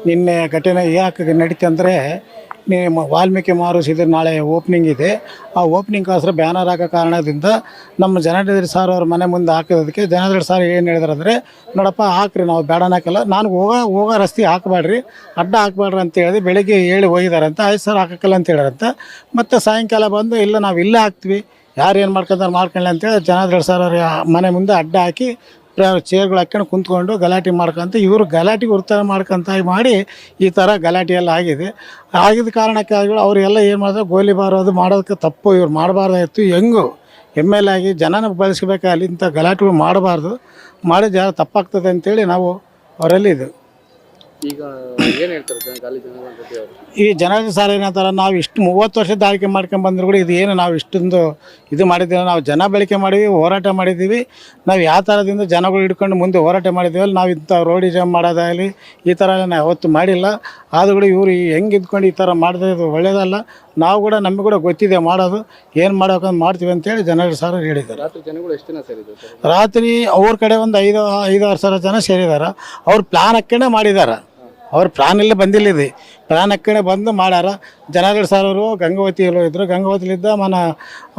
ನಿನ್ನೆ ಘಟನೆ ಯಾಕೆ ನಡೀತೆ ಅಂದರೆ ನಿಮ್ಮ ವಾಲ್ಮೀಕಿ ಮಾರುಸಿದ ನಾಳೆ ಓಪನಿಂಗ್ ಇದೆ. ಆ ಓಪನಿಂಗ್ಗೋಸ್ಕರ ಬ್ಯಾನರ್ ಹಾಕೋ ಕಾರಣದಿಂದ ನಮ್ಮ ಜನಾರ್ದನ್ ಸರ್ ಅವ್ರ ಮನೆ ಮುಂದೆ ಹಾಕೋದಕ್ಕೆ ಜನಾರ್ದನ್ ಸರ್ ಏನು ಹೇಳಿದಾರೆ ಅಂದರೆ, ನೋಡಪ್ಪ ಹಾಕ್ರಿ, ನಾವು ಬೇಡ ಹಾಕಲ್ಲ, ನಾನು ಹೋಗೋ ರಸ್ತೆ ಹಾಕಬೇಡ್ರಿ, ಅಡ್ಡ ಹಾಕಬೇಡ್ರಿ ಅಂತ ಹೇಳಿದೆ. ಬೆಳಿಗ್ಗೆ ಹೇಳಿ ಹೋಗಿದಾರಂತ, ಆಯ್ತು ಸರ್ ಹಾಕಕ್ಕಲ್ಲ ಅಂತ ಹೇಳ್ಯಾರಂತ. ಮತ್ತು ಸಾಯಂಕಾಲ ಬಂದು ಇಲ್ಲ ನಾವು ಇಲ್ಲೇ ಹಾಕ್ತೀವಿ, ಯಾರು ಏನು ಮಾಡ್ಕೊಂತಾರೆ ಮಾಡ್ಕೊಳ್ಳಿ ಅಂತೇಳಿ ಜನಾರ್ದನ್ ಸರ್ ಅವ್ರ ಮನೆ ಮುಂದೆ ಅಡ್ಡ ಹಾಕಿ ಚೇರ್ಗಳು ಹಾಕ್ಕೊಂಡು ಕುಂತ್ಕೊಂಡು ಗಲಾಟೆ ಮಾಡ್ಕೊಂತ ಇವರು ಗಲಾಟೆಗೆ ಉತ್ತರ ಮಾಡ್ಕೊಂತ ಮಾಡಿ ಈ ಥರ ಗಲಾಟೆ ಎಲ್ಲ ಆಗಿದೆ. ಆಗಿದ್ದ ಕಾರಣಕ್ಕಾಗಿ ಅವರೆಲ್ಲ ಏನು ಮಾಡಿದ್ರೆ ಗೋಲಿಬಾರ್ ಅದು ಮಾಡೋದಕ್ಕೆ ತಪ್ಪು, ಇವ್ರು ಮಾಡಬಾರ್ದಾಯಿತು. ಹೆಂಗು MLA ಆಗಿ ಜನನ ಬಳಸ್ಬೇಕಾಗಲಿ ಇಂಥ ಗಲಾಟೆಗಳು ಮಾಡಬಾರ್ದು, ಮಾಡಿ ಜನ ತಪ್ಪಾಗ್ತದೆ ಅಂತೇಳಿ ನಾವು ಅವರಲ್ಲಿ ಇದು. ಈಗ ಏನು ಹೇಳ್ತಾರೆ ಈ ಜನಾರ್ದನ್ ಸರ್ ಏನಂತಾರೆ, ನಾವು ಇಷ್ಟು 30 ವರ್ಷದ ಆಳ್ಕೆ ಮಾಡ್ಕೊಂಡು ಬಂದರೂ ಕೂಡ ಇದು ಏನು ನಾವು ಇಷ್ಟೊಂದು ಇದು ಮಾಡಿದ್ದೀವಿ, ನಾವು ಜನ ಬಳಕೆ ಮಾಡಿದ್ವಿ, ಹೋರಾಟ ಮಾಡಿದ್ದೀವಿ, ನಾವು ಯಾವ ಥರದಿಂದ ಜನಗಳು ಹಿಡ್ಕೊಂಡು ಮುಂದೆ ಹೋರಾಟ ಮಾಡಿದ್ದೀವಲ್ಲ, ನಾವು ಇಂಥ ರೋಡಿ ಜಾಮ್ ಮಾಡೋದಾಗಲಿ ಈ ಥರ ನಾವು ಯಾವತ್ತೂ ಮಾಡಿಲ್ಲ. ಆದರೂ ಕೂಡ ಇವರು ಹೆಂಗೆ ಇದ್ಕೊಂಡು ಈ ಥರ ಮಾಡಿದ್ರೆ ಇದು ಒಳ್ಳೆಯದಲ್ಲ. ನಾವು ಕೂಡ ನಮಗೆ ಕೂಡ ಗೊತ್ತಿದೆ ಮಾಡೋದು, ಏನು ಮಾಡೋಕಂತ ಮಾಡ್ತೀವಿ ಅಂತೇಳಿ ಜನಾರ್ದನ್ ಸರ್ ಹೇಳಿದ್ದಾರೆ. ರಾತ್ರಿ ಜನಗಳು ಎಷ್ಟು ಜನ ಸೇರಿದ್ದಾರೆ? ರಾತ್ರಿ ಅವ್ರ ಕಡೆ ಒಂದು 5-6 ಸಾವಿರ ಜನ ಸೇರಿದ್ದಾರೆ. ಅವ್ರು ಪ್ಲಾನ್ ಹಾಕ್ಕೊಂಡೇ ಮಾಡಿದ್ದಾರೆ, ಅವ್ರು ಪ್ಲಾನಲ್ಲೇ ಬಂದಿಲ್ಲಿದೆ, ಪ್ಲಾನ್ ಹಾಕ್ಕೊಂಡೆ ಬಂದು ಮಾಡ್ಯಾರ. ಜನಾರ್ದನ್ ಸರ್ ಅವರು ಗಂಗಾವತಿಯಲ್ಲಿ ಹೋಗಿದ್ರು, ಗಂಗಾವತಿಲಿದ್ದ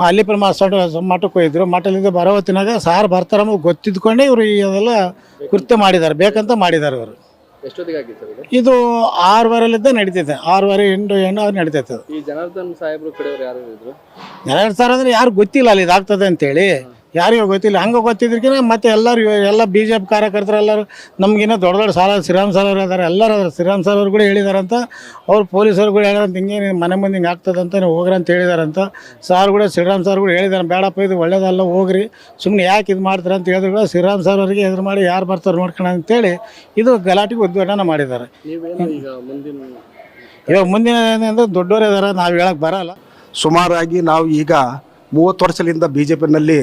ಅಲ್ಲಿಪುರ ಮಠಕ್ಕೆ ಹೋಗಿದ್ರು. ಮಠಲಿದ್ದ ಬರೋ ಹೊತ್ತಿನಾಗ ಸಾರ್ ಬರ್ತಾರ ಗೊತ್ತಿದ್ಕೊಂಡೆ ಇವರು ಇದೆಲ್ಲ ಕೃತ್ಯ ಮಾಡಿದ್ದಾರೆ, ಬೇಕಂತ ಮಾಡಿದ್ದಾರೆ ಇವರು. ಎಷ್ಟೊತ್ತಿಗೆ ಆಗಿತ್ತು ಇದು 6:15 ನಡೀತೈತೆ, 6:30 ಅವ್ರು ನಡೀತೈತೆ. ಈ ಜನಾರ್ದನ್ ಸಾಹೇಬ್ರು ಕಡೆಯವ್ರು ಯಾರು ಇದ್ರು? ಜನಾರ್ದನ್ ಸರ್ ಅಂದರೆ ಯಾರು ಗೊತ್ತಿಲ್ಲ ಅಲ್ಲಿ ಇದಾಗ್ತದೆ ಅಂತೇಳಿ, ಯಾರಿಗೂ ಗೊತ್ತಿಲ್ಲ. ಹಂಗೆ ಗೊತ್ತಿದ್ರಕಿನ ಮತ್ತು ಎಲ್ಲರೂ ಎಲ್ಲ BJP ಕಾರ್ಯಕರ್ತರು ಎಲ್ಲರೂ ನಮಗಿನ್ನ ದೊಡ್ಡ ಸಾಲ ಶ್ರೀರಾಮ್ ಸರ್ ಅವರು ಇದ್ದಾರೆ, ಎಲ್ಲರೂ ಅದಾರೆ. ಶ್ರೀರಾಮ್ ಸರ್ ಅವರು ಕೂಡ ಹೇಳಿದಾರಂತ, ಅವ್ರು ಪೊಲೀಸರು ಕೂಡ ಹೇಳ್ಯಾರಂತ, ಹಿಂಗೆ ಮನೆ ಮುಂದೆ ಹಿಂಗೆ ಆಗ್ತದಂತ ನೀವು ಹೋಗ್ರಿ ಅಂತ ಹೇಳಿದಾರಂತ. ಸಾರ್ ಕೂಡ ಶ್ರೀರಾಮ್ ಸರ್ ಕೂಡ ಹೇಳಿದಾರೆ, ಬೇಡಪ್ಪ ಇದು ಒಳ್ಳೇದಲ್ಲ ಹೋಗ್ರಿ, ಸುಮ್ಮನೆ ಯಾಕೆ ಇದು ಮಾಡ್ತಾರೆ ಅಂತ ಹೇಳಿದ್ರು ಕೂಡ ಶ್ರೀರಾಮ್ ಸರ್ ಅವರಿಗೆ ಎದುರು ಮಾಡಿ ಯಾರು ಬರ್ತಾರೆ ನೋಡ್ಕೊಳ್ಳೋಣ ಅಂತೇಳಿ ಇದು ಗಲಾಟೆಗೆ ಉದ್ಘಾಟನೆ ಮಾಡಿದ್ದಾರೆ. ಇವಾಗ ಮುಂದಿನ ಏನಂದ್ರೆ ದೊಡ್ಡವರೇ ಇದ್ದಾರೆ, ನಾವು ಹೇಳಕ್ಕೆ ಬರೋಲ್ಲ. ಸುಮಾರಾಗಿ ನಾವು ಈಗ 30 ವರ್ಷದಿಂದ BJPನಲ್ಲಿ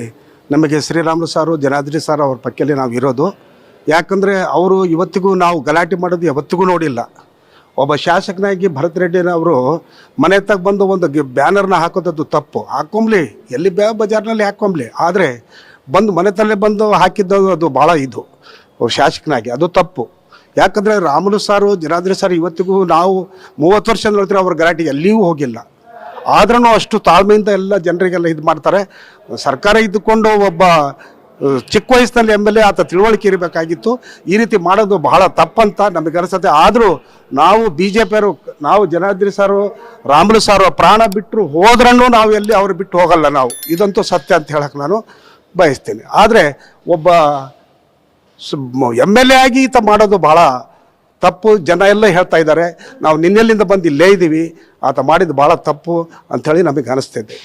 ನಮಗೆ ಶ್ರೀರಾಮುಲು ಸಾರು ಜನಾರ್ದನ್ ಸರ್ ಅವ್ರ ಪಕ್ಕದಲ್ಲಿ ನಾವು ಇರೋದು. ಯಾಕಂದರೆ ಅವರು ಇವತ್ತಿಗೂ ನಾವು ಗಲಾಟೆ ಮಾಡೋದು ಯಾವತ್ತಿಗೂ ನೋಡಿಲ್ಲ. ಒಬ್ಬ ಶಾಸಕನಾಗಿ ಭರತ್ ರೆಡ್ಡಿನವರು ಮನೆ ತಗ ಬಂದು ಒಂದು ಬ್ಯಾನರ್ನ ಹಾಕೋದದ್ದು ತಪ್ಪು, ಹಾಕೊಂಬ್ಲಿ ಎಲ್ಲಿ ಬಜಾರ್ನಲ್ಲಿ ಹಾಕೊಂಬ್ಲಿ, ಆದರೆ ಬಂದು ಮನೆ ತಲೆ ಬಂದು ಹಾಕಿದ್ದು ಅದು ಭಾಳ ಇದು ಶಾಸಕನಾಗಿ ಅದು ತಪ್ಪು. ಯಾಕಂದರೆ ರಾಮುಲು ಸಾರು ಜನಾರ್ದನ್ ಸರ್ ಇವತ್ತಿಗೂ ನಾವು 30 ವರ್ಷ ನೋಡ್ತೀವಿ, ಅವ್ರ ಗಲಾಟೆ ಎಲ್ಲಿಯೂ ಹೋಗಿಲ್ಲ. ಆದ್ರೂ ಅಷ್ಟು ತಾಳ್ಮೆಯಿಂದ ಎಲ್ಲ ಜನರಿಗೆಲ್ಲ ಇದು ಮಾಡ್ತಾರೆ. ಸರ್ಕಾರ ಇದ್ದುಕೊಂಡು ಒಬ್ಬ ಚಿಕ್ಕ ವಯಸ್ಸಿನಲ್ಲಿ MLA ಆತ ತಿಳುವಳಿಕೆ ಇರಬೇಕಾಗಿತ್ತು. ಈ ರೀತಿ ಮಾಡೋದು ಬಹಳ ತಪ್ಪಂತ ನಮಗೆ ಅನಿಸುತ್ತೆ. ಆದರೂ ನಾವು BJPಯವರು, ನಾವು ಜನಾರ್ದನ್ ಸಾರು ರಾಮುಲು ಸಾರು ಪ್ರಾಣ ಬಿಟ್ಟರು ಹೋದ್ರೂ ನಾವು ಎಲ್ಲಿ ಅವ್ರು ಬಿಟ್ಟು ಹೋಗಲ್ಲ. ನಾವು ಇದಂತೂ ಸತ್ಯ ಅಂತ ಹೇಳಕ್ಕೆ ನಾನು ಬಯಸ್ತೀನಿ. ಆದರೆ ಒಬ್ಬ MLA ಆಗಿ ಈತ ಮಾಡೋದು ಬಹಳ ತಪ್ಪು. ಜನ ಎಲ್ಲ ಹೇಳ್ತಾ ಇದ್ದಾರೆ, ನಾವು ನಿನ್ನೆಲ್ಲಿಂದ ಬಂದು ಇಲ್ಲೇ ಇದ್ದೀವಿ, ಆತ ಮಾಡಿದ್ದು ಭಾಳ ತಪ್ಪು ಅಂಥೇಳಿ ನಮಗೆ ಅನಿಸ್ತಿದೆ.